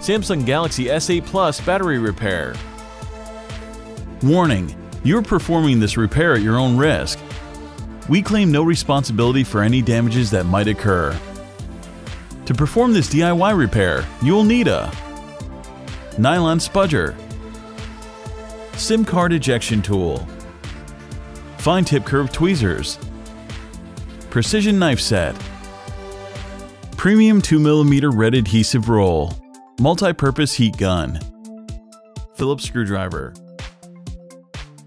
Samsung Galaxy S8 Plus battery repair. Warning: you're performing this repair at your own risk. We claim no responsibility for any damages that might occur. To perform this DIY repair, you will need a nylon spudger, SIM card ejection tool, fine tip curved tweezers, precision knife set, premium 2mm red adhesive roll, multi-purpose heat gun, Phillips screwdriver,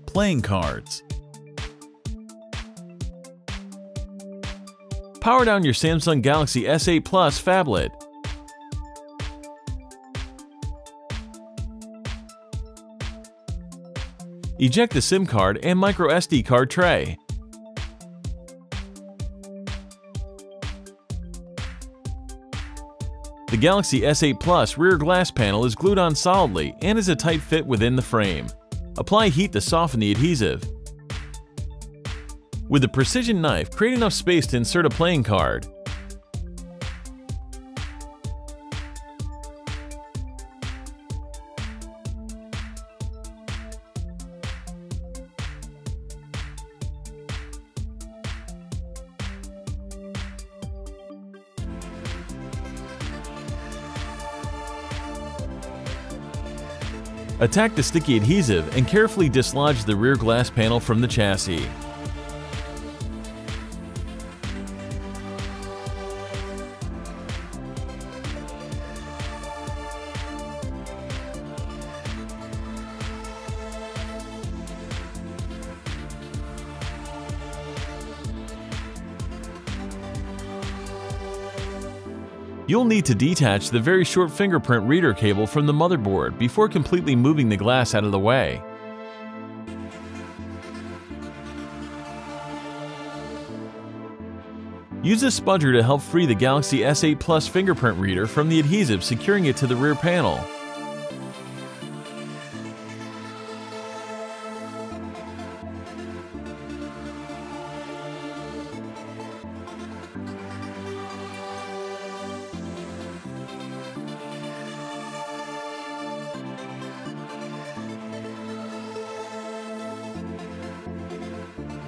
playing cards. Power down your Samsung Galaxy S8 Plus phablet. Eject the SIM card and MicroSD card tray. The Galaxy S8 Plus rear glass panel is glued on solidly and is a tight fit within the frame. Apply heat to soften the adhesive. With a precision knife, create enough space to insert a playing card. Attack the sticky adhesive and carefully dislodge the rear glass panel from the chassis. You'll need to detach the very short fingerprint reader cable from the motherboard before completely moving the glass out of the way. Use a spudger to help free the Galaxy S8 Plus fingerprint reader from the adhesive securing it to the rear panel.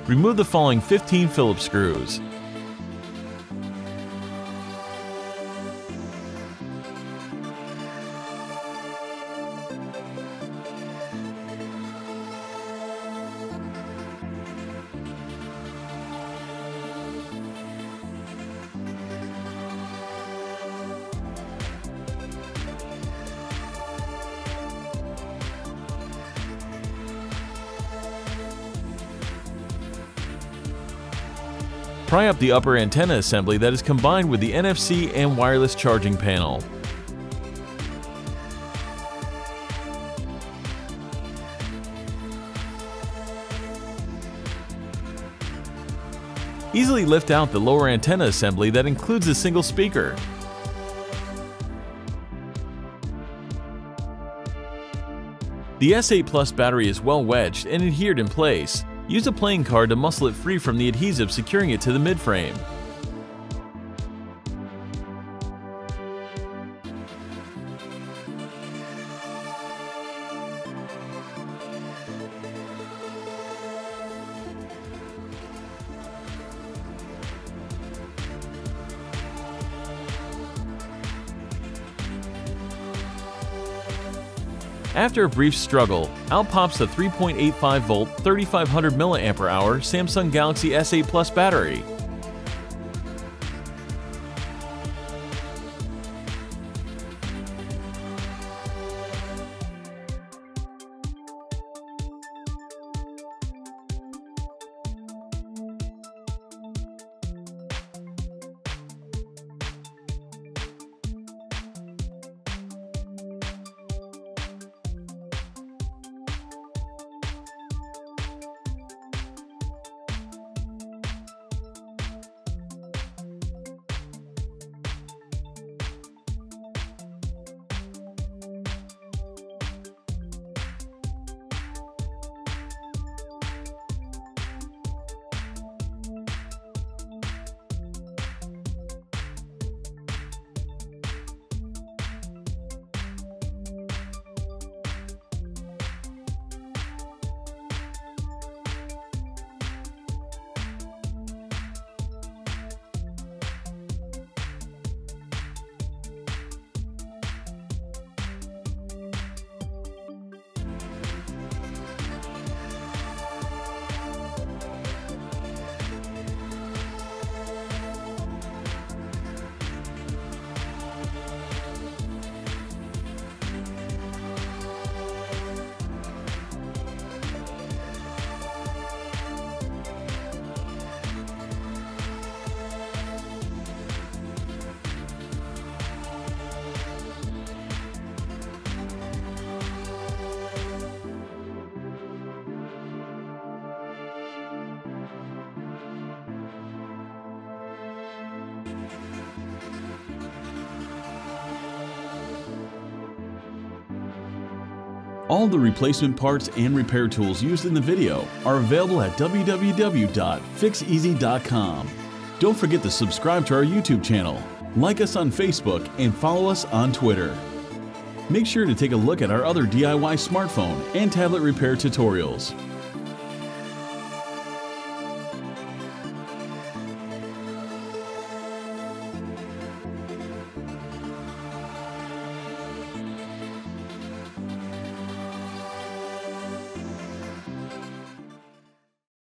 Remove the following 15 Phillips screws. Pry up the upper antenna assembly that is combined with the NFC and wireless charging panel. Easily lift out the lower antenna assembly that includes a single speaker. The S8 Plus battery is well wedged and adhered in place. Use a playing card to muscle it free from the adhesive securing it to the midframe. After a brief struggle, out pops the 3.85-volt 3500 mAh Samsung Galaxy S8 Plus battery. All the replacement parts and repair tools used in the video are available at www.Fixez.com. Don't forget to subscribe to our YouTube channel, like us on Facebook, and follow us on Twitter. Make sure to take a look at our other DIY smartphone and tablet repair tutorials.